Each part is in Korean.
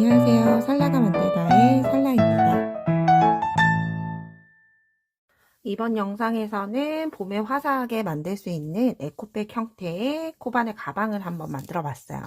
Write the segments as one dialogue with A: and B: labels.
A: 안녕하세요. 살라가 만들다의 살라입니다. 이번 영상에서는 봄에 화사하게 만들 수 있는 에코백 형태의 코바늘 가방을 한번 만들어 봤어요.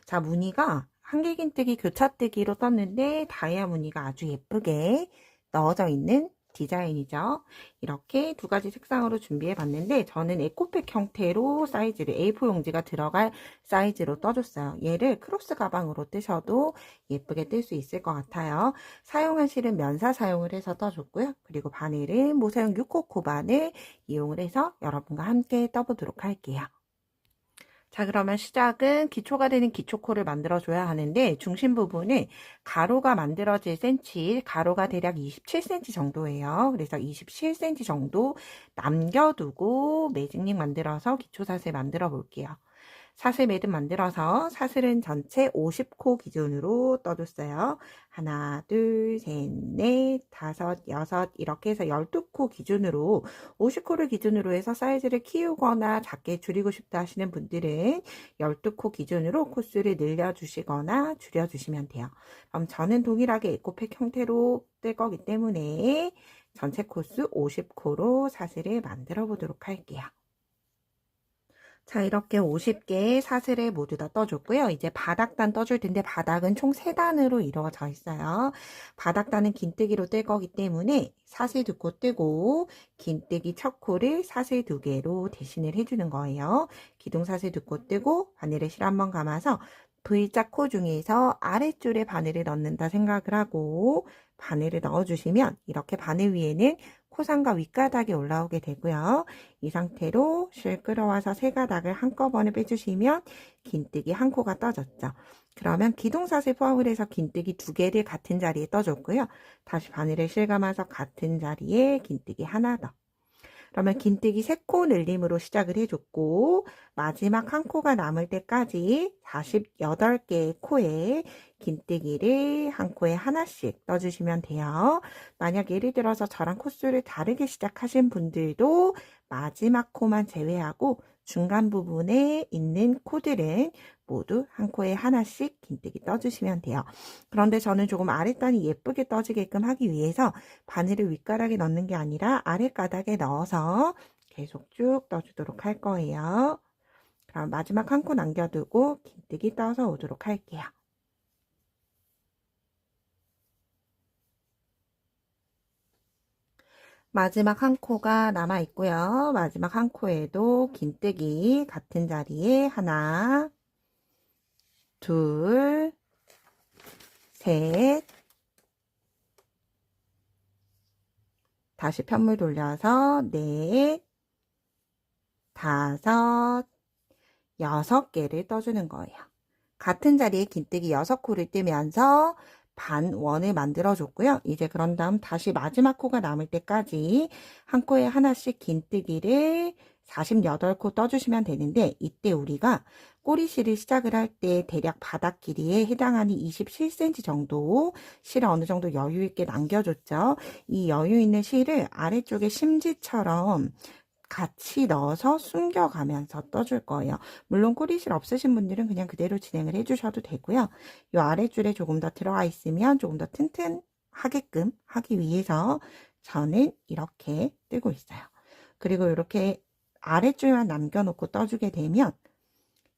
A: 자, 무늬가 한길긴뜨기 교차뜨기로 떴는데 다이아 무늬가 아주 예쁘게 넣어져 있는 디자인이죠. 이렇게 두 가지 색상으로 준비해 봤는데 저는 에코백 형태로 사이즈를 A4 용지가 들어갈 사이즈로 떠줬어요. 얘를 크로스 가방으로 뜨셔도 예쁘게 뜰 수 있을 것 같아요. 사용한 실은 면사 사용을 해서 떠줬고요. 그리고 바늘은 모사용 6호 코바늘 이용을 해서 여러분과 함께 떠보도록 할게요. 자, 그러면 시작은 기초가 되는 기초코를 만들어줘야 하는데 중심 부분은 가로가 만들어질 센치, 가로가 대략 27cm 정도예요. 그래서 27cm 정도 남겨두고 매직링 만들어서 기초사슬 만들어 볼게요. 사슬 매듭 만들어서 사슬은 전체 50코 기준으로 떠줬어요. 하나, 둘, 셋, 넷, 다섯, 여섯 이렇게 해서 12코 기준으로 50코를 기준으로 해서 사이즈를 키우거나 작게 줄이고 싶다 하시는 분들은 12코 기준으로 코수를 늘려주시거나 줄여주시면 돼요. 그럼 저는 동일하게 에코백 형태로 뜰 거기 때문에 전체 코수 50코로 사슬을 만들어 보도록 할게요. 자, 이렇게 50개의 사슬을 모두 다 떠줬고요. 이제 바닥단 떠줄 텐데 바닥은 총 3단으로 이루어져 있어요. 바닥단은 긴뜨기로 뜰 거기 때문에 사슬 2코 뜨고 긴뜨기 첫 코를 사슬 2개로 대신을 해주는 거예요. 기둥 사슬 2코 뜨고 바늘을 실 한번 감아서 V자 코 중에서 아래줄에 바늘을 넣는다 생각을 하고 바늘을 넣어주시면 이렇게 바늘 위에는 코상과 윗가닥이 올라오게 되고요. 이 상태로 실 끌어와서 세 가닥을 한꺼번에 빼주시면 긴뜨기 한 코가 떠졌죠. 그러면 기둥사슬 포함을 해서 긴뜨기 2개를 같은 자리에 떠줬고요. 다시 바늘을 실감아서 같은 자리에 긴뜨기 하나 더. 그러면 긴뜨기 3코 늘림으로 시작을 해줬고 마지막 한 코가 남을 때까지 48개의 코에 긴뜨기를 한 코에 하나씩 떠주시면 돼요. 만약 예를 들어서 저랑 코수를 다르게 시작하신 분들도 마지막 코만 제외하고 중간 부분에 있는 코들은 모두 한 코에 하나씩 긴뜨기 떠주시면 돼요. 그런데 저는 조금 아랫단이 예쁘게 떠지게끔 하기 위해서 바늘을 윗가락에 넣는 게 아니라 아랫가닥에 넣어서 계속 쭉 떠주도록 할 거예요. 그럼 마지막 한 코 남겨두고 긴뜨기 떠서 오도록 할게요. 마지막 한 코가 남아 있고요. 마지막 한 코에도 긴뜨기 같은 자리에 하나, 둘, 셋, 다시 편물 돌려서 넷, 다섯, 6개를 떠주는 거예요. 같은 자리에 긴뜨기 6코를 뜨면서 반원을 만들어 줬고요. 이제 그런 다음 다시 마지막 코가 남을 때까지 한 코에 하나씩 긴뜨기를 48코 떠주시면 되는데 이때 우리가 꼬리실을 시작을 할 때 대략 바닥 길이에 해당하는 27cm 정도 실을 어느 정도 여유 있게 남겨줬죠. 이 여유 있는 실을 아래쪽에 심지처럼 같이 넣어서 숨겨가면서 떠줄 거예요. 물론 꼬리실 없으신 분들은 그냥 그대로 진행을 해주셔도 되고요. 이 아래줄에 조금 더 들어가 있으면 조금 더 튼튼하게끔 하기 위해서 저는 이렇게 뜨고 있어요. 그리고 이렇게 아래줄만 남겨놓고 떠주게 되면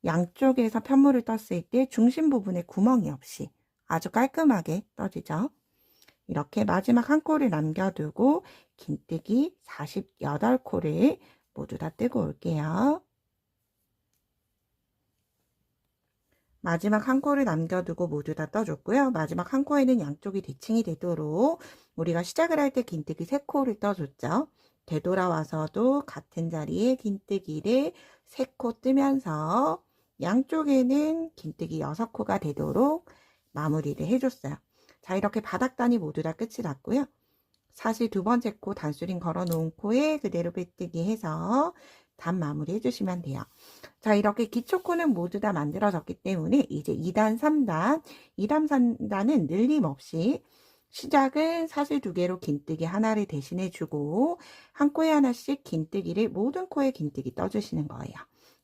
A: 양쪽에서 편물을 떴을 때 중심 부분에 구멍이 없이 아주 깔끔하게 떠지죠. 이렇게 마지막 한 코를 남겨두고 긴뜨기 48코를 모두 다 뜨고 올게요. 마지막 한 코를 남겨두고 모두 다 떠줬고요. 마지막 한 코에는 양쪽이 대칭이 되도록 우리가 시작을 할 때 긴뜨기 3코를 떠줬죠. 되돌아와서도 같은 자리에 긴뜨기를 3코 뜨면서 양쪽에는 긴뜨기 6코가 되도록 마무리를 해줬어요. 자, 이렇게 바닥단이 모두 다 끝이 났고요. 사실 두 번째 코 단수링 걸어 놓은 코에 그대로 빼뜨기 해서 단 마무리 해주시면 돼요. 자, 이렇게 기초코는 모두 다 만들어졌기 때문에 이제 2단, 3단, 2단, 3단은 늘림없이 시작은 사슬 2개로 긴뜨기 하나를 대신해 주고 한 코에 하나씩 긴뜨기를 모든 코에 긴뜨기 떠주시는 거예요.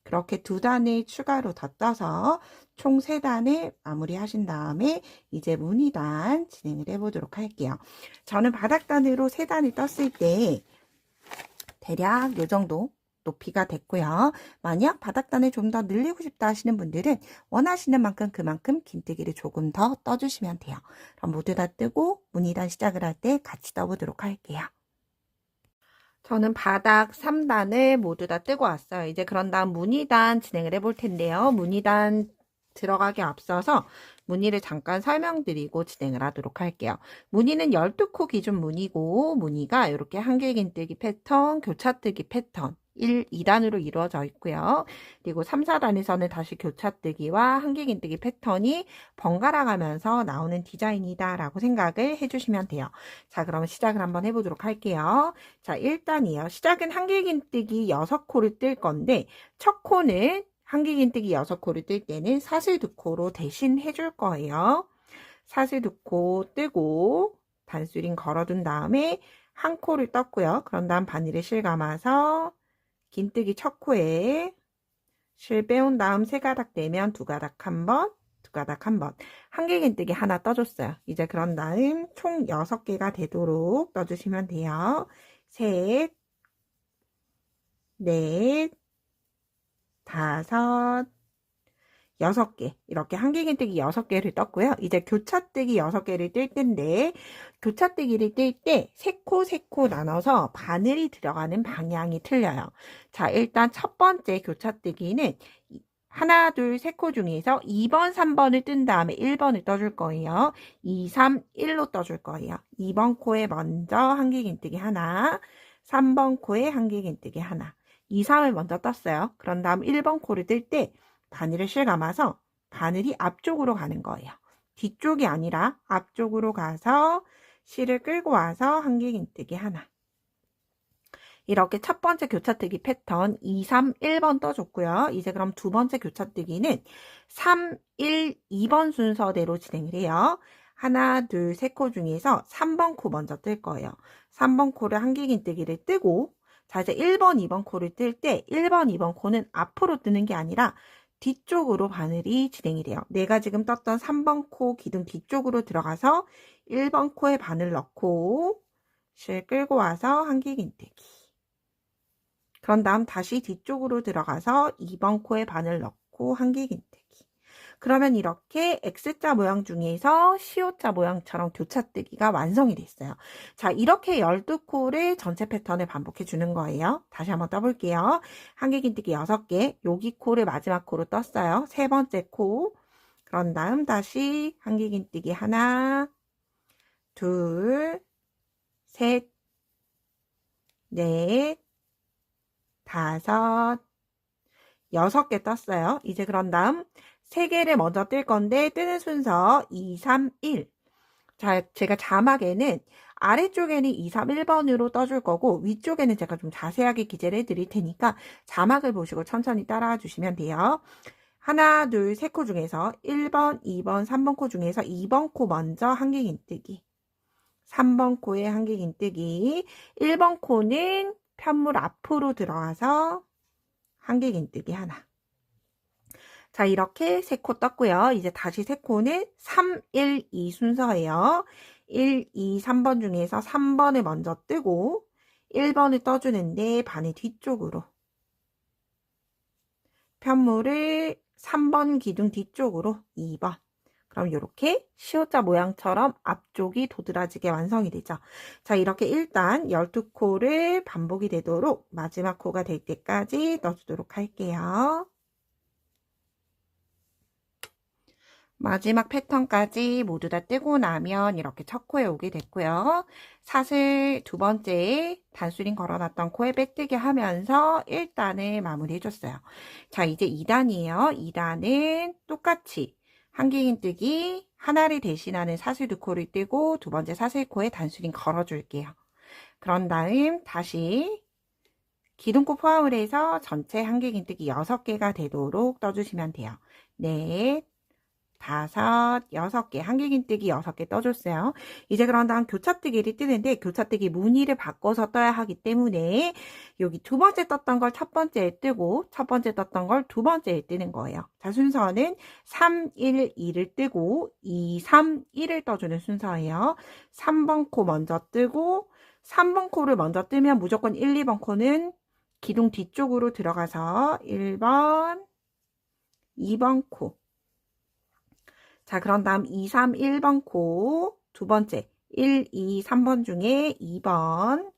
A: 그렇게 2단을 추가로 더 떠서 총 3단을 마무리하신 다음에 이제 무늬단 진행을 해보도록 할게요. 저는 바닥단으로 3단을 떴을 때 대략 이 정도 높이가 됐고요. 만약 바닥단을 좀 더 늘리고 싶다 하시는 분들은 원하시는 만큼 그만큼 긴뜨기를 조금 더 떠주시면 돼요. 그럼 모두 다 뜨고 무늬단 시작을 할 때 같이 떠보도록 할게요. 저는 바닥 3단을 모두 다 뜨고 왔어요. 이제 그런 다음 무늬단 진행을 해볼 텐데요. 무늬단 들어가기 앞서서 무늬를 잠깐 설명드리고 진행을 하도록 할게요. 무늬는 12코 기준 무늬고 무늬가 이렇게 한길긴뜨기 패턴, 교차뜨기 패턴 1, 2단으로 이루어져 있고요. 그리고 3, 4단에서는 다시 교차뜨기와 한길긴뜨기 패턴이 번갈아 가면서 나오는 디자인이다 라고 생각을 해주시면 돼요. 자, 그러면 시작을 한번 해보도록 할게요. 자, 1단이에요. 시작은 한길긴뜨기 6코를 뜰 건데 첫 코는 한길긴뜨기 6코를 뜰 때는 사슬 2코로 대신 해줄 거예요. 사슬 2코 뜨고 단수링 걸어둔 다음에 한 코를 떴고요. 그런 다음 바늘에 실 감아서 긴뜨기 첫 코에 실 빼온 다음 3가닥 내면 2가닥 한번, 2가닥 한번. 한길긴뜨기 하나 떠줬어요. 이제 그런 다음 총 6개가 되도록 떠주시면 돼요. 셋, 넷, 5, 6개. 이렇게 한길긴뜨기 6개를 떴고요. 이제 교차뜨기 6개를 뜰 텐데 교차뜨기를 뜰 때 3코 나눠서 바늘이 들어가는 방향이 틀려요. 자, 일단 첫 번째 교차뜨기는 하나, 둘, 3코 중에서 2번, 3번을 뜬 다음에 1번을 떠줄 거예요. 2, 3, 1로 떠줄 거예요. 2번 코에 먼저 한길긴뜨기 하나, 3번 코에 한길긴뜨기 하나. 2, 3을 먼저 떴어요. 그런 다음 1번 코를 뜰 때 바늘을 실 감아서 바늘이 앞쪽으로 가는 거예요. 뒤쪽이 아니라 앞쪽으로 가서 실을 끌고 와서 한길긴뜨기 하나. 이렇게 첫 번째 교차뜨기 패턴 2, 3, 1번 떠줬고요. 이제 그럼 두 번째 교차뜨기는 3, 1, 2번 순서대로 진행을 해요. 하나, 둘, 3코 중에서 3번 코 먼저 뜰 거예요. 3번 코를 한길긴뜨기를 뜨고 자, 이제 1번, 2번 코를 뜰 때 1번, 2번 코는 앞으로 뜨는 게 아니라 뒤쪽으로 바늘이 진행이 돼요. 내가 지금 떴던 3번 코 기둥 뒤쪽으로 들어가서 1번 코에 바늘 넣고 실 끌고 와서 한길긴뜨기. 그런 다음 다시 뒤쪽으로 들어가서 2번 코에 바늘 넣고 한길긴뜨기. 그러면 이렇게 X자 모양 중에서 시옷자 모양처럼 교차뜨기가 완성이 됐어요. 자, 이렇게 12코를 전체 패턴을 반복해 주는 거예요. 다시 한번 떠볼게요. 한길긴뜨기 6개, 여기 코를 마지막 코로 떴어요. 세 번째 코. 그런 다음 다시 한길긴뜨기 하나, 둘, 셋, 넷, 5, 6개 떴어요. 이제 그런 다음 3개를 먼저 뜰 건데 뜨는 순서 2, 3, 1. 자, 제가 자막에는 아래쪽에는 2, 3, 1번으로 떠줄 거고 위쪽에는 제가 좀 자세하게 기재를 해드릴 테니까 자막을 보시고 천천히 따라와 주시면 돼요. 하나, 둘, 3코 중에서 1번, 2번, 3번 코 중에서 2번 코 먼저 한길긴뜨기. 3번 코에 한길긴뜨기. 1번 코는 편물 앞으로 들어가서 한길긴뜨기 하나. 자, 이렇게 3코 떴고요. 이제 다시 3코는 3, 1, 2 순서예요. 1, 2, 3번 중에서 3번을 먼저 뜨고 1번을 떠주는데 바늘 뒤쪽으로 편물을 3번 기둥 뒤쪽으로 2번. 그럼 이렇게 시옷자 모양처럼 앞쪽이 도드라지게 완성이 되죠. 자, 이렇게 일단 12코를 반복이 되도록 마지막 코가 될 때까지 넣어주도록 할게요. 마지막 패턴까지 모두 다 뜨고 나면 이렇게 첫 코에 오게 됐고요. 사슬 두 번째 단수링 걸어놨던 코에 빼뜨기 하면서 1단을 마무리 해줬어요. 자, 이제 2단이에요. 2단은 똑같이 한길긴뜨기 하나를 대신하는 사슬 2코를 뜨고 두 번째 사슬코에 단수링 걸어줄게요. 그런 다음 다시 기둥코 포함을 해서 전체 한길긴뜨기 6개가 되도록 떠주시면 돼요. 넷, 다섯, 여섯 개, 한길긴뜨기 6개 떠줬어요. 이제 그런 다음 교차뜨기를 뜨는데 교차뜨기 무늬를 바꿔서 떠야 하기 때문에 여기 두 번째 떴던 걸 첫 번째에 뜨고 첫 번째 떴던 걸 두 번째에 뜨는 거예요. 자, 순서는 3, 1, 2를 뜨고 2, 3, 1을 떠주는 순서예요. 3번 코 먼저 뜨고 3번 코를 먼저 뜨면 무조건 1, 2번 코는 기둥 뒤쪽으로 들어가서 1번, 2번 코. 자, 그런 다음 2, 3, 1번 코 두 번째 1, 2, 3번 중에 2번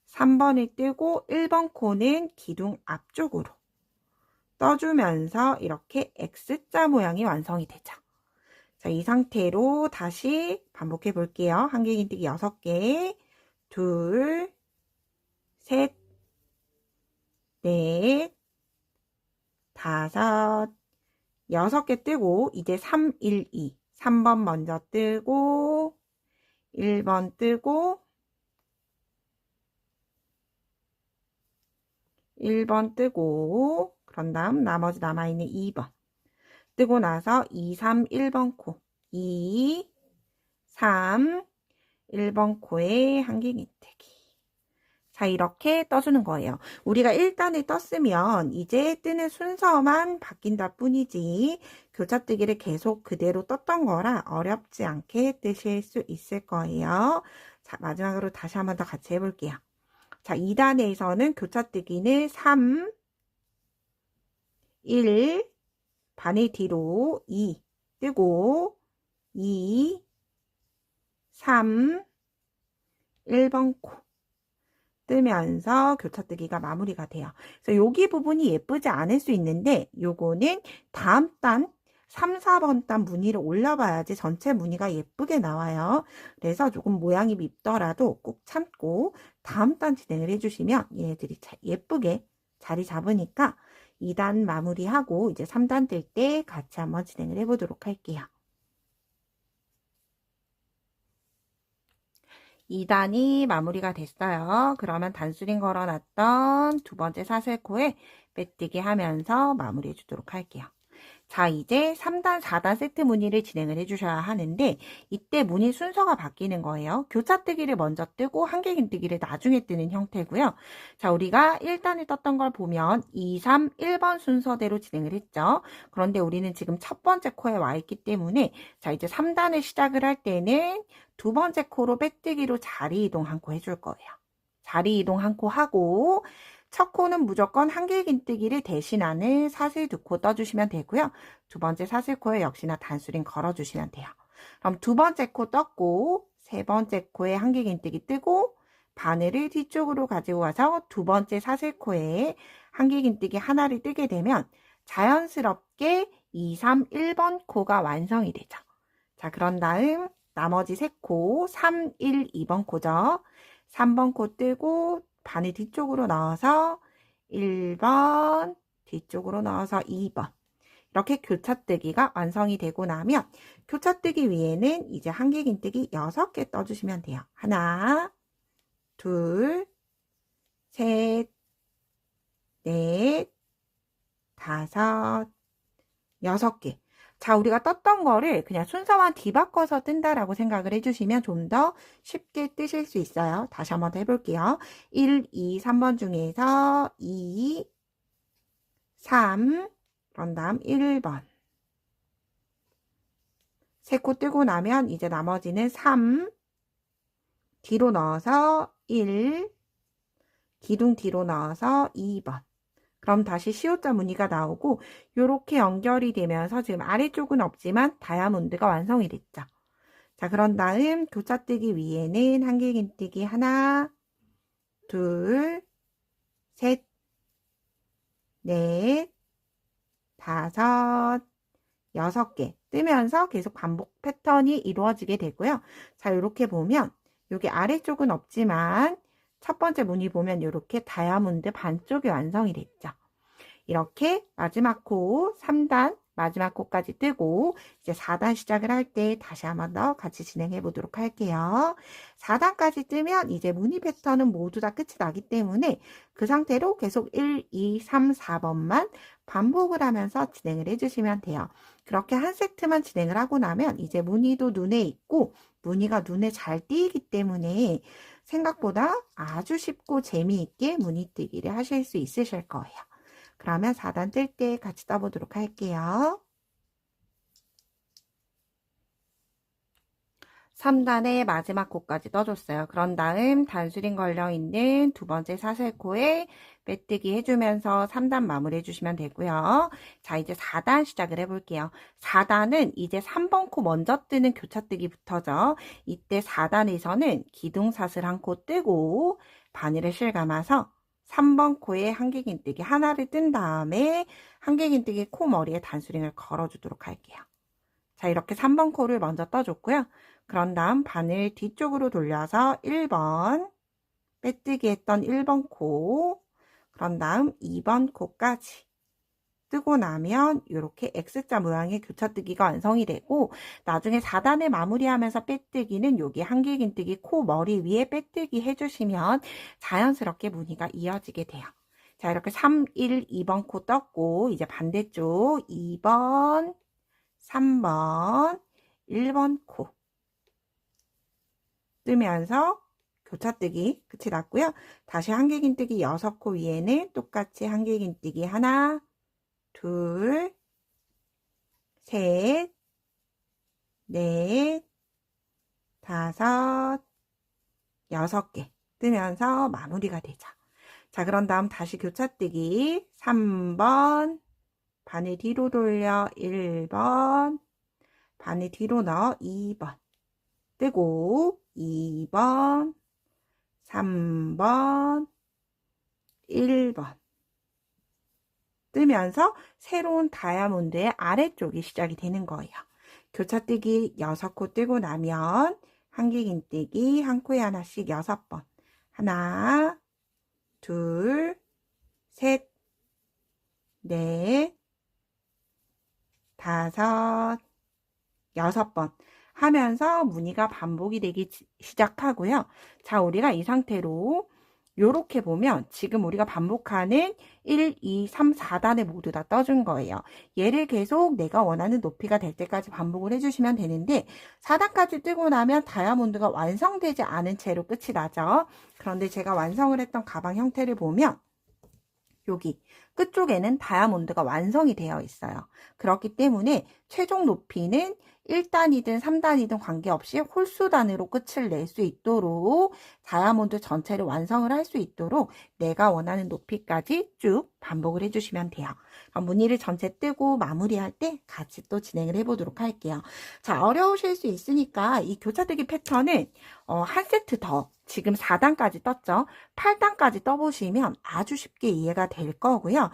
A: 3번을 뜨고 1번 코는 기둥 앞쪽으로 떠주면서 이렇게 X자 모양이 완성이 되죠. 자, 이 상태로 다시 반복해 볼게요. 한길긴뜨기 6개, 둘, 셋, 넷, 다섯, 6개 뜨고 이제 3, 1, 2 3번 먼저 뜨고 1번 뜨고 1번 뜨고 그런 다음 나머지 남아있는 2번 뜨고 나서 2, 3, 1번 코 2, 3, 1번 코에 한길긴뜨기. 자, 이렇게 떠주는 거예요. 우리가 1단을 떴으면 이제 뜨는 순서만 바뀐다 뿐이지 교차뜨기를 계속 그대로 떴던 거라 어렵지 않게 뜨실 수 있을 거예요. 자, 마지막으로 다시 한번 더 같이 해볼게요. 자, 2단에서는 교차뜨기는 3, 1, 바늘 뒤로 2 뜨고 2, 3, 1번 코 뜨면서 교차뜨기가 마무리가 돼요. 그래서 여기 부분이 예쁘지 않을 수 있는데 요거는 다음 단 3, 4번 단 무늬를 올려봐야지 전체 무늬가 예쁘게 나와요. 그래서 조금 모양이 밉더라도 꼭 참고 다음 단 진행을 해주시면 얘네들이 예쁘게 자리 잡으니까 2단 마무리하고 이제 3단 뜰 때 같이 한번 진행을 해보도록 할게요. 2단이 마무리가 됐어요. 그러면 단수링 걸어놨던 두 번째 사슬코에 빼뜨기 하면서 마무리해 주도록 할게요. 자, 이제 3단, 4단 세트 무늬를 진행을 해주셔야 하는데 이때 무늬 순서가 바뀌는 거예요. 교차뜨기를 먼저 뜨고 한길긴뜨기를 나중에 뜨는 형태고요. 자, 우리가 1단을 떴던 걸 보면 2, 3, 1번 순서대로 진행을 했죠. 그런데 우리는 지금 첫 번째 코에 와 있기 때문에 자, 이제 3단을 시작을 할 때는 두 번째 코로 빼뜨기로 자리 이동 한 코 해줄 거예요. 자리 이동 한 코 하고 첫 코는 무조건 한길긴뜨기를 대신하는 사슬 2코 떠주시면 되고요. 두 번째 사슬코에 역시나 단수링 걸어주시면 돼요. 그럼 두 번째 코 떴고 세 번째 코에 한길긴뜨기 뜨고 바늘을 뒤쪽으로 가지고 와서 두 번째 사슬코에 한길긴뜨기 하나를 뜨게 되면 자연스럽게 2, 3, 1번 코가 완성이 되죠. 자, 그런 다음 나머지 세 코 3, 1, 2번 코죠. 3번 코 뜨고 바늘 뒤쪽으로 넣어서 1번, 뒤쪽으로 넣어서 2번. 이렇게 교차뜨기가 완성이 되고 나면 교차뜨기 위에는 이제 한길긴뜨기 6개 떠주시면 돼요. 하나, 둘, 셋, 넷, 다섯, 6개. 자, 우리가 떴던 거를 그냥 순서만 뒤바꿔서 뜬다라고 생각을 해주시면 좀 더 쉽게 뜨실 수 있어요. 다시 한번 더 해볼게요. 1, 2, 3번 중에서 2, 3, 그런 다음 1번. 세 코 뜨고 나면 이제 나머지는 3, 뒤로 넣어서 1, 기둥 뒤로 넣어서 2번. 그럼 다시 시옷자 무늬가 나오고 이렇게 연결이 되면서 지금 아래쪽은 없지만 다이아몬드가 완성이 됐죠. 자, 그런 다음 교차뜨기 위에는 한길긴뜨기 하나, 둘, 셋, 넷, 다섯, 6개 뜨면서 계속 반복 패턴이 이루어지게 되고요. 자, 이렇게 보면 여기 아래쪽은 없지만 첫 번째 무늬 보면 이렇게 다이아몬드 반쪽이 완성이 됐죠. 이렇게 마지막 코 3단 마지막 코까지 뜨고 이제 4단 시작을 할 때 다시 한번 더 같이 진행해 보도록 할게요. 4단까지 뜨면 이제 무늬 패턴은 모두 다 끝이 나기 때문에 그 상태로 계속 1, 2, 3, 4번만 반복을 하면서 진행을 해주시면 돼요. 그렇게 한 세트만 진행을 하고 나면 이제 무늬도 눈에 있고 무늬가 눈에 잘 띄기 때문에 생각보다 아주 쉽고 재미있게 무늬뜨기를 하실 수 있으실 거예요. 그러면 4단 뜰 때 같이 떠보도록 할게요. 3단의 마지막 코까지 떠줬어요. 그런 다음 단수링 걸려있는 두 번째 사슬코에 빼뜨기 해주면서 3단 마무리 해주시면 되고요. 자, 이제 4단 시작을 해볼게요. 4단은 이제 3번 코 먼저 뜨는 교차뜨기부터죠. 이때 4단에서는 기둥사슬 한 코 뜨고 바늘을 실감아서 3번 코에 한길긴뜨기 하나를 뜬 다음에 한길긴뜨기 코 머리에 단수링을 걸어주도록 할게요. 자, 이렇게 3번 코를 먼저 떠줬고요. 그런 다음 바늘 뒤쪽으로 돌려서 1번 빼뜨기 했던 1번 코, 그런 다음 2번 코까지 뜨고 나면 이렇게 X자 모양의 교차뜨기가 완성이 되고, 나중에 4단을 마무리하면서 빼뜨기는 여기 한길긴뜨기 코 머리 위에 빼뜨기 해주시면 자연스럽게 무늬가 이어지게 돼요. 자, 이렇게 3, 1, 2번 코 떴고 이제 반대쪽 2번, 3번, 1번 코 뜨면서 교차뜨기 끝이 났고요. 다시 한길긴뜨기 6코 위에는 똑같이 한길긴뜨기 하나, 둘, 셋, 넷, 다섯, 6개 뜨면서 마무리가 되죠. 자, 그런 다음 다시 교차뜨기 3번, 바늘 뒤로 돌려 1번, 바늘 뒤로 넣어 2번 뜨고 2번, 3번, 1번 뜨면서 새로운 다이아몬드의 아래쪽이 시작이 되는 거예요. 교차뜨기 6코 뜨고 나면 한길긴뜨기 한 코에 하나씩 6번. 하나, 둘, 셋, 넷, 다섯, 6번 하면서 무늬가 반복이 되기 시작하고요. 자, 우리가 이 상태로 요렇게 보면 지금 우리가 반복하는 1, 2, 3, 4단에 모두 다 떠준 거예요. 얘를 계속 내가 원하는 높이가 될 때까지 반복을 해주시면 되는데 4단까지 뜨고 나면 다이아몬드가 완성되지 않은 채로 끝이 나죠. 그런데 제가 완성을 했던 가방 형태를 보면 여기 끝쪽에는 다이아몬드가 완성이 되어 있어요. 그렇기 때문에 최종 높이는 1단이든 3단이든 관계없이 홀수단으로 끝을 낼 수 있도록 다이아몬드 전체를 완성을 할 수 있도록 내가 원하는 높이까지 쭉 반복을 해주시면 돼요. 그럼 무늬를 전체 뜨고 마무리할 때 같이 또 진행을 해보도록 할게요. 자, 어려우실 수 있으니까 이 교차뜨기 패턴은 한 세트 더 지금 4단까지 떴죠. 8단까지 떠보시면 아주 쉽게 이해가 될 거고요.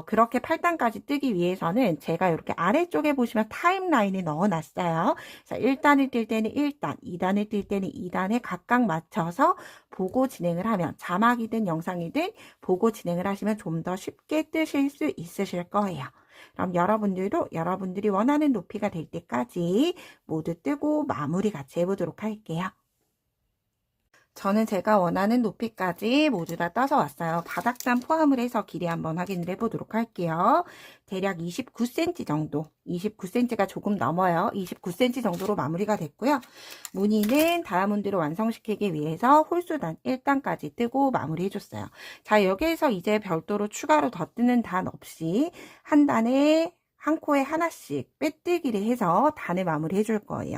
A: 그렇게 8단까지 뜨기 위해서는 제가 이렇게 아래쪽에 보시면 타임라인을 넣어놨어요. 자, 1단을 뜰 때는 1단, 2단을 뜰 때는 2단에 각각 맞춰서 보고 진행을 하면 자막이든 영상이든 보고 진행을 하시면 좀 더 쉽게 뜨실 수 있으실 거예요. 그럼 여러분들도 여러분들이 원하는 높이가 될 때까지 모두 뜨고 마무리 같이 해보도록 할게요. 저는 제가 원하는 높이까지 모두 다 떠서 왔어요. 바닥단 포함을 해서 길이 한번 확인을 해보도록 할게요. 대략 29cm 정도, 29cm가 조금 넘어요. 29cm 정도로 마무리가 됐고요. 무늬는 다이아몬드를 완성시키기 위해서 홀수단 1단까지 뜨고 마무리해줬어요. 자, 여기에서 이제 별도로 추가로 더 뜨는 단 없이 한 단에 한 코에 하나씩 빼뜨기를 해서 단을 마무리 해줄 거예요.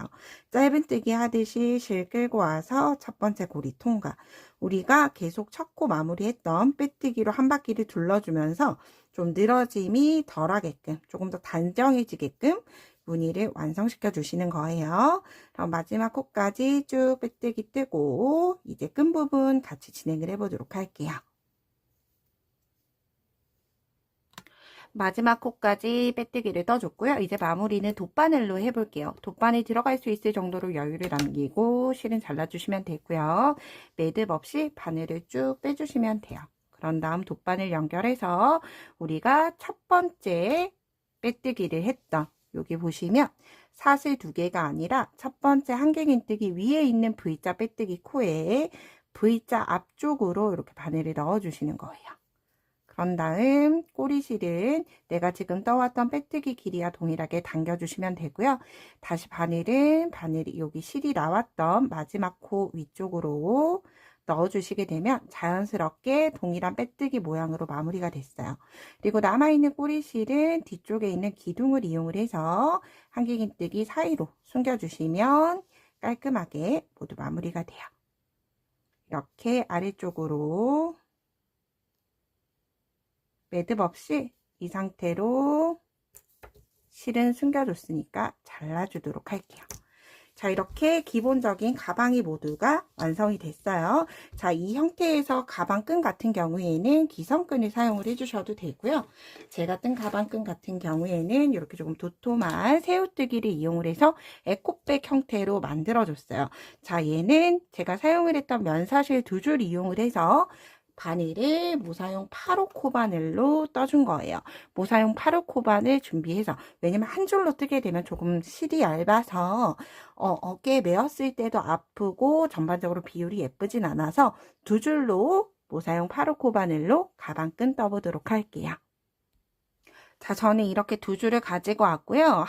A: 짧은뜨기 하듯이 실 끌고 와서 첫 번째 고리 통과. 우리가 계속 첫 코 마무리했던 빼뜨기로 한 바퀴를 둘러주면서 좀 늘어짐이 덜하게끔, 조금 더 단정해지게끔 무늬를 완성시켜 주시는 거예요. 그럼 마지막 코까지 쭉 빼뜨기 뜨고 이제 끝부분 같이 진행을 해보도록 할게요. 마지막 코까지 빼뜨기를 떠줬고요. 이제 마무리는 돗바늘로 해볼게요. 돗바늘 들어갈 수 있을 정도로 여유를 남기고 실은 잘라주시면 되고요. 매듭 없이 바늘을 쭉 빼주시면 돼요. 그런 다음 돗바늘 연결해서 우리가 첫 번째 빼뜨기를 했던 여기 보시면 사슬 2개가 아니라 첫 번째 한길긴뜨기 위에 있는 V자 빼뜨기 코에 V자 앞쪽으로 이렇게 바늘을 넣어 주시는 거예요. 그런 다음 꼬리실은 내가 지금 떠왔던 빼뜨기 길이와 동일하게 당겨주시면 되고요. 다시 바늘이 여기 실이 나왔던 마지막 코 위쪽으로 넣어주시게 되면 자연스럽게 동일한 빼뜨기 모양으로 마무리가 됐어요. 그리고 남아있는 꼬리실은 뒤쪽에 있는 기둥을 이용을 해서 한길긴뜨기 사이로 숨겨주시면 깔끔하게 모두 마무리가 돼요. 이렇게 아래쪽으로 매듭 없이 이 상태로 실은 숨겨줬으니까 잘라주도록 할게요. 자, 이렇게 기본적인 가방이 모두가 완성이 됐어요. 자, 이 형태에서 가방끈 같은 경우에는 기성끈을 사용을 해주셔도 되고요. 제가 뜬 가방끈 같은 경우에는 이렇게 조금 도톰한 새우뜨기를 이용을 해서 에코백 형태로 만들어줬어요. 자, 얘는 제가 사용을 했던 면사실 2줄 이용을 해서 바늘을 모사용 8호 코바늘로 떠준 거예요. 모사용 8호 코바늘 준비해서, 왜냐면 한 줄로 뜨게 되면 조금 실이 얇아서 어깨에 메었을 때도 아프고 전반적으로 비율이 예쁘진 않아서 2줄로 모사용 8호 코바늘로 가방끈 떠보도록 할게요. 자, 저는 이렇게 2줄을 가지고 왔고요.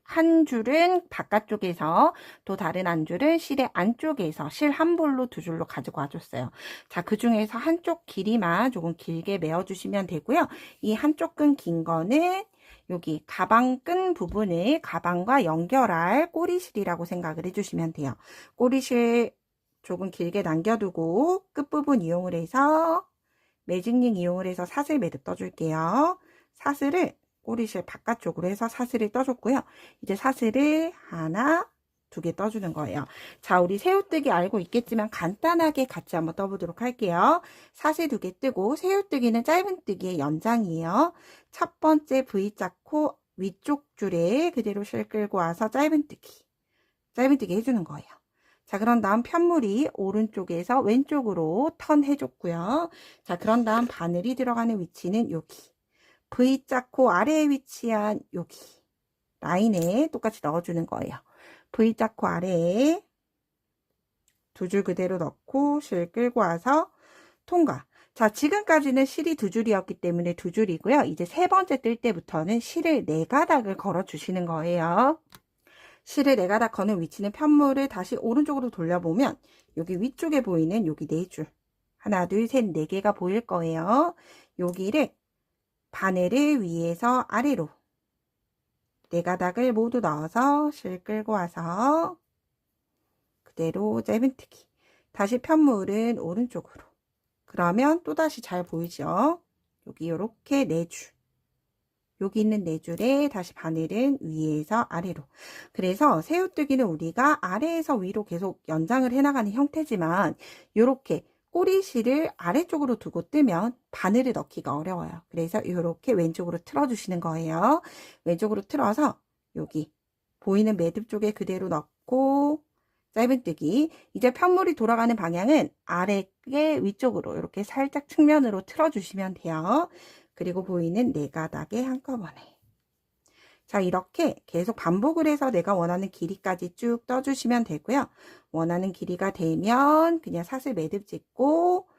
A: 한 줄은 바깥쪽에서, 또 다른 한 줄은 실의 안쪽에서 실 한 볼로 2줄로 가지고 와줬어요. 자, 그 중에서 한쪽 길이만 조금 길게 메어주시면 되고요. 이 한쪽 끈 긴 거는 여기 가방 끈 부분을 가방과 연결할 꼬리실이라고 생각을 해주시면 돼요. 꼬리실 조금 길게 남겨두고 끝부분 이용을 해서 매직링 이용을 해서 사슬 매듭 떠줄게요. 사슬을 꼬리실 바깥쪽으로 해서 사슬을 떠줬고요. 이제 사슬을 하나, 2개 떠주는 거예요. 자, 우리 새우뜨기 알고 있겠지만 간단하게 같이 한번 떠보도록 할게요. 사슬 2개 뜨고, 새우뜨기는 짧은뜨기의 연장이에요. 첫 번째 V자 코 위쪽 줄에 그대로 실 끌고 와서 짧은뜨기 해주는 거예요. 자, 그런 다음 편물이 오른쪽에서 왼쪽으로 턴 해줬고요. 자, 그런 다음 바늘이 들어가는 위치는 여기. V자 코 아래에 위치한 여기 라인에 똑같이 넣어주는 거예요. V자 코 아래에 2줄 그대로 넣고 실 끌고 와서 통과. 자, 지금까지는 실이 2줄이었기 때문에 2줄이고요. 이제 세 번째 뜰 때부터는 실을 4가닥을 걸어 주시는 거예요. 실을 4가닥 거는 위치는 편물을 다시 오른쪽으로 돌려보면 여기 위쪽에 보이는 여기 4줄. 하나, 둘, 셋, 4개가 보일 거예요. 여기를 바늘을 위에서 아래로 4가닥을 모두 넣어서 실 끌고 와서 그대로 짧은뜨기. 다시 편물은 오른쪽으로. 그러면 또다시 잘 보이죠? 여기 이렇게 4줄. 여기 있는 4줄에 다시 바늘은 위에서 아래로. 그래서 새우뜨기는 우리가 아래에서 위로 계속 연장을 해나가는 형태지만 이렇게 꼬리실을 아래쪽으로 두고 뜨면 바늘을 넣기가 어려워요. 그래서 이렇게 왼쪽으로 틀어주시는 거예요. 왼쪽으로 틀어서 여기 보이는 매듭 쪽에 그대로 넣고 짧은뜨기. 이제 편물이 돌아가는 방향은 아래의 위쪽으로 이렇게 살짝 측면으로 틀어주시면 돼요. 그리고 보이는 4가닥에 한꺼번에. 자, 이렇게 계속 반복을 해서 내가 원하는 길이까지 쭉 떠주시면 되고요. 원하는 길이가 되면 그냥 사슬 매듭 짓고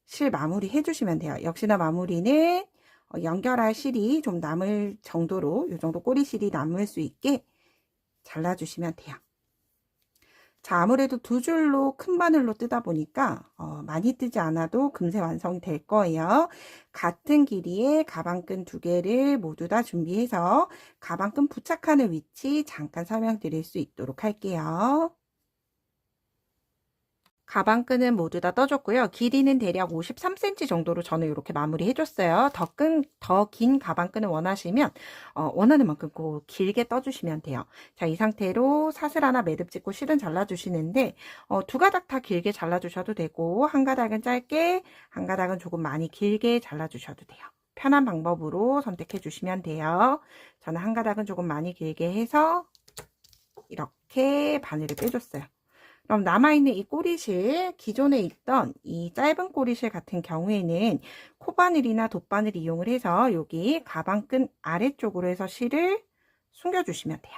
A: 실 마무리 해주시면 돼요. 역시나 마무리는 연결할 실이 좀 남을 정도로, 이 정도 꼬리실이 남을 수 있게 잘라주시면 돼요. 자, 아무래도 2줄로 큰 바늘로 뜨다 보니까 많이 뜨지 않아도 금세 완성이 될 거예요. 같은 길이의 가방끈 2개를 모두 다 준비해서 가방끈 부착하는 위치 잠깐 설명드릴 수 있도록 할게요. 가방끈은 모두 다 떠줬고요. 길이는 대략 53cm 정도로 저는 이렇게 마무리 해줬어요. 더 긴 가방끈을 원하시면 원하는 만큼 꼭 길게 떠주시면 돼요. 자, 이 상태로 사슬 하나 매듭 짓고 실은 잘라주시는데 2가닥 다 길게 잘라주셔도 되고 한 가닥은 짧게, 한 가닥은 조금 많이 길게 잘라주셔도 돼요. 편한 방법으로 선택해 주시면 돼요. 저는 한 가닥은 조금 많이 길게 해서 이렇게 바늘을 빼줬어요. 그럼 남아있는 이 꼬리실, 기존에 있던 이 짧은 꼬리실 같은 경우에는 코바늘이나 돗바늘 이용을 해서 여기 가방끈 아래쪽으로 해서 실을 숨겨주시면 돼요.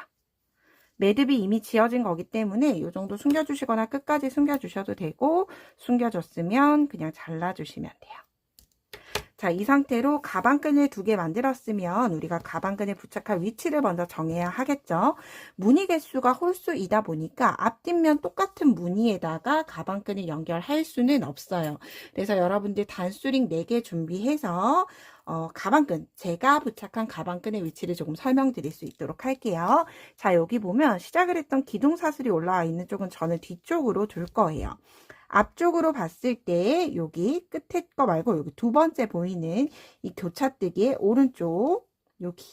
A: 매듭이 이미 지어진 거기 때문에 이 정도 숨겨주시거나 끝까지 숨겨주셔도 되고, 숨겨졌으면 그냥 잘라주시면 돼요. 자, 이 상태로 가방끈을 2개 만들었으면 우리가 가방끈을 부착할 위치를 먼저 정해야 하겠죠. 무늬 개수가 홀수이다 보니까 앞뒷면 똑같은 무늬에다가 가방끈을 연결할 수는 없어요. 그래서 여러분들 단수링 4개 준비해서 가방끈, 제가 부착한 가방끈의 위치를 조금 설명드릴 수 있도록 할게요. 자, 여기 보면 시작을 했던 기둥사슬이 올라와 있는 쪽은 저는 뒤쪽으로 둘 거예요. 앞쪽으로 봤을 때 여기 끝에 거 말고 여기 2번째 보이는 이 교차뜨기의 오른쪽 여기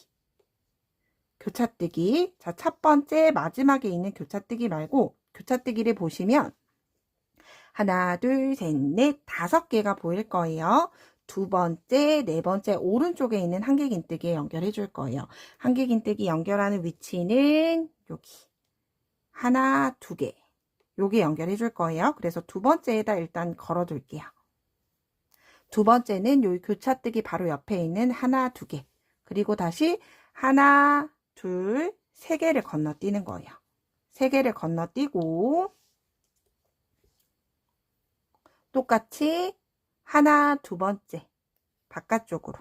A: 교차뜨기, 자, 첫 번째 마지막에 있는 교차뜨기 말고 교차뜨기를 보시면 하나, 둘, 셋, 넷, 5개가 보일 거예요. 2번째, 4번째 오른쪽에 있는 한길긴뜨기에 연결해 줄 거예요. 한길긴뜨기 연결하는 위치는 여기 하나, 2개 여기 연결해 줄 거예요. 그래서 2번째에다 일단 걸어 둘게요. 2번째는 여기 교차뜨기 바로 옆에 있는 하나, 2개. 그리고 다시 하나, 둘, 3개를 건너뛰는 거예요. 3개를 건너뛰고 똑같이 하나, 2번째 바깥쪽으로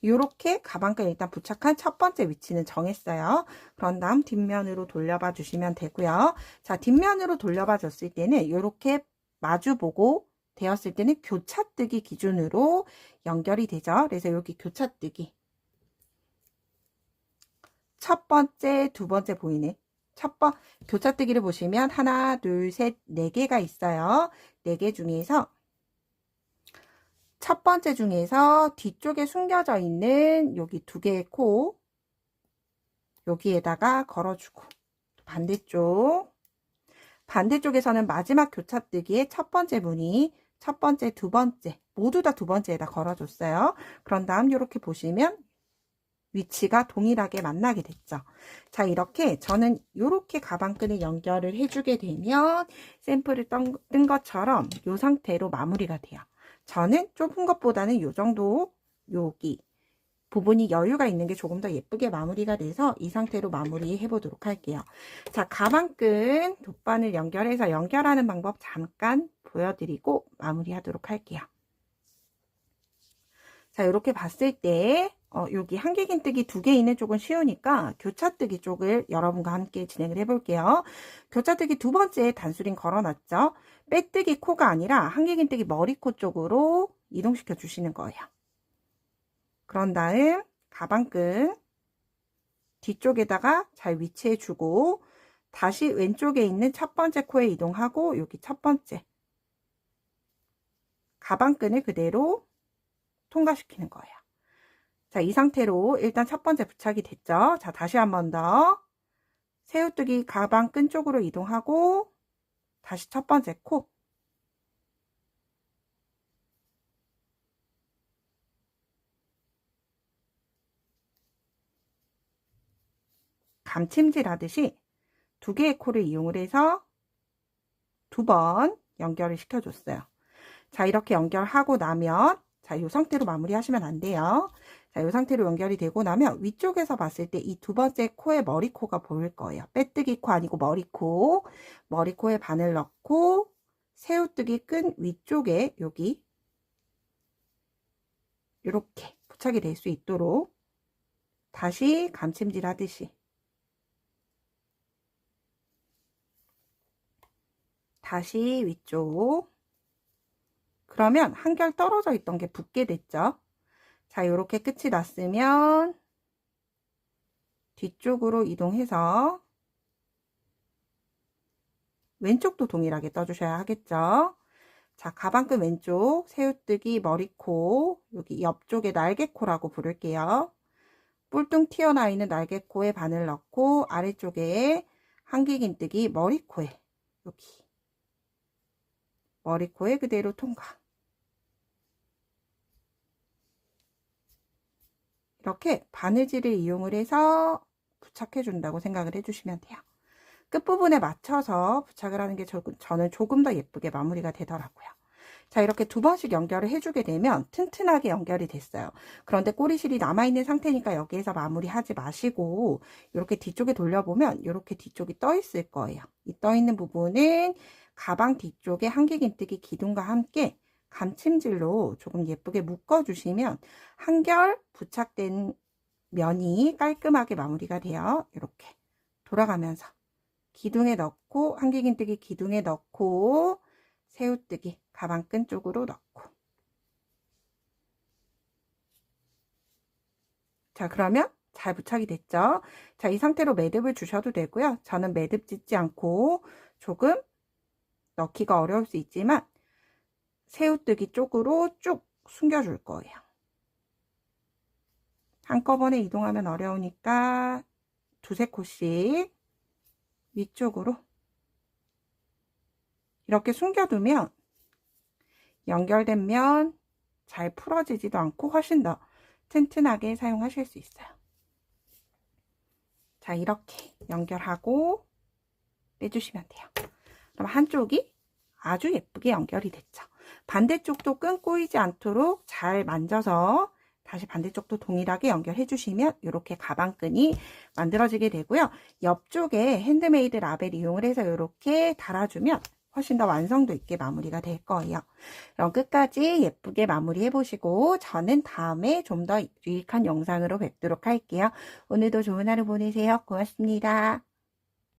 A: 이렇게 가방끈 일단 부착한 첫 번째 위치는 정했어요. 그런 다음 뒷면으로 돌려봐 주시면 되고요. 자, 뒷면으로 돌려봐 줬을 때는 이렇게 마주보고 되었을 때는 교차뜨기 기준으로 연결이 되죠. 그래서 여기 교차뜨기 첫 번째, 2번째 보이네. 교차뜨기를 보시면 하나, 둘, 셋, 4개가 있어요. 4개 중에서 첫 번째 중에서 뒤쪽에 숨겨져 있는 여기 2개의 코 여기에다가 걸어주고 반대쪽에서는 마지막 교차뜨기의 첫 번째 무늬 첫 번째, 2번째 모두 다 2번째에다 걸어줬어요. 그런 다음 이렇게 보시면 위치가 동일하게 만나게 됐죠. 자, 이렇게 저는 이렇게 가방끈을 연결을 해주게 되면 샘플을 뜬 것처럼 이 상태로 마무리가 돼요. 저는 좁은 것보다는 이 정도 여기 부분이 여유가 있는 게 조금 더 예쁘게 마무리가 돼서 이 상태로 마무리해 보도록 할게요. 자, 가방끈 돗바늘 연결해서 연결하는 방법 잠깐 보여드리고 마무리하도록 할게요. 자, 이렇게 봤을 때 여기 한길긴뜨기 2개 있는 쪽은 쉬우니까 교차뜨기 쪽을 여러분과 함께 진행을 해볼게요. 교차뜨기 2번째 단수링 걸어놨죠. 빼뜨기 코가 아니라 한길긴뜨기 머리코 쪽으로 이동시켜 주시는 거예요. 그런 다음 가방끈 뒤쪽에다가 잘 위치해 주고 다시 왼쪽에 있는 첫 번째 코에 이동하고 여기 첫 번째 가방끈을 그대로 통과시키는 거예요. 자, 이 상태로 일단 첫 번째 부착이 됐죠. 자, 다시 한 번 더 새우뜨기 가방끈 쪽으로 이동하고 다시 첫 번째 코 감침질 하듯이 2개의 코를 이용을 해서 2번 연결을 시켜줬어요. 자, 이렇게 연결하고 나면 자, 이 상태로 마무리 하시면 안 돼요. 자, 이 상태로 연결이 되고 나면 위쪽에서 봤을 때 이 2번째 코에 머리코가 보일 거예요. 빼뜨기 코 아니고 머리코. 머리코에 바늘 넣고 새우뜨기 끈 위쪽에 여기 이렇게 부착이 될 수 있도록 다시 감침질 하듯이 다시 위쪽 그러면 한결 떨어져 있던 게 붙게 됐죠. 자, 이렇게 끝이 났으면 뒤쪽으로 이동해서 왼쪽도 동일하게 떠주셔야 하겠죠. 자, 가방끈 왼쪽 새우뜨기 머리코 여기 옆쪽에 날개코라고 부를게요. 뿔뚱 튀어나와 있는 날개코에 바늘 넣고 아래쪽에 한길긴뜨기 머리코에 여기 머리코에 그대로 통과. 이렇게 바느질을 이용을 해서 부착해 준다고 생각을 해주시면 돼요. 끝부분에 맞춰서 부착을 하는 게 저는 조금 더 예쁘게 마무리가 되더라고요. 자, 이렇게 2번씩 연결을 해주게 되면 튼튼하게 연결이 됐어요. 그런데 꼬리실이 남아있는 상태니까 여기에서 마무리하지 마시고 이렇게 뒤쪽에 돌려보면 이렇게 뒤쪽이 떠 있을 거예요. 이 떠 있는 부분은 가방 뒤쪽에 한길긴뜨기 기둥과 함께 감침질로 조금 예쁘게 묶어주시면 한결 부착된 면이 깔끔하게 마무리가 돼요. 이렇게 돌아가면서 기둥에 넣고 한길긴뜨기 기둥에 넣고 새우뜨기 가방끈 쪽으로 넣고. 자, 그러면 잘 부착이 됐죠? 자, 이 상태로 매듭을 주셔도 되고요. 저는 매듭 짓지 않고 조금 넣기가 어려울 수 있지만 새우뜨기 쪽으로 쭉 숨겨줄 거예요. 한꺼번에 이동하면 어려우니까 두세 코씩 위쪽으로 이렇게 숨겨두면 연결된 면 잘 풀어지지도 않고 훨씬 더 튼튼하게 사용하실 수 있어요. 자, 이렇게 연결하고 빼주시면 돼요. 그럼 한쪽이 아주 예쁘게 연결이 됐죠. 반대쪽도 끈 꼬이지 않도록 잘 만져서 다시 반대쪽도 동일하게 연결해 주시면 이렇게 가방끈이 만들어지게 되고요. 옆쪽에 핸드메이드 라벨 이용을 해서 이렇게 달아주면 훨씬 더 완성도 있게 마무리가 될 거예요. 그럼 끝까지 예쁘게 마무리해 보시고 저는 다음에 좀 더 유익한 영상으로 뵙도록 할게요. 오늘도 좋은 하루 보내세요. 고맙습니다.